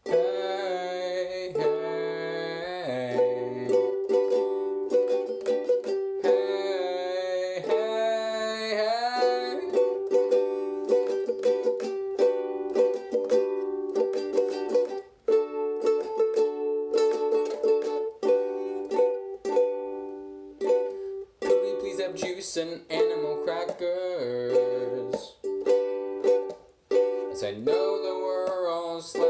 Hey, hey, hey, hey, hey. Could we please have juice and animal crackers? As I know that we're all slackers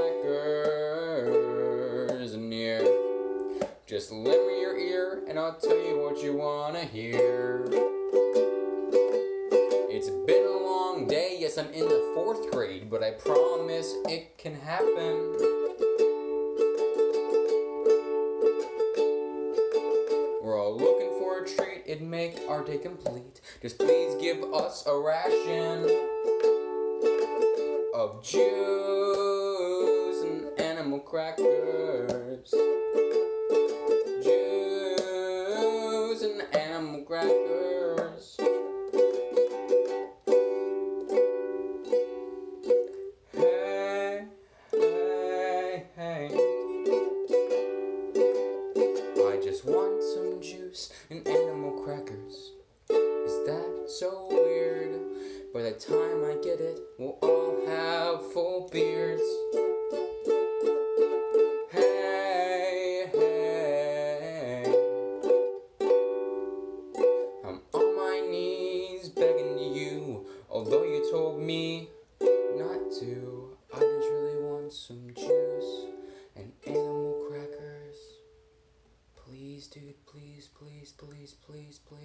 in here. Just lend me your ear and I'll tell you what you wanna hear. It's been a long day, yes I'm in the 4th grade, but I promise it can happen. We're all looking for a treat, it'd make our day complete. Just please give us a ration of juice and animal crackers. Juice and animal crackers. Hey, hey, hey. I just want some juice and animal crackers. Is that so weird? By the time I get it, we'll all have full beards.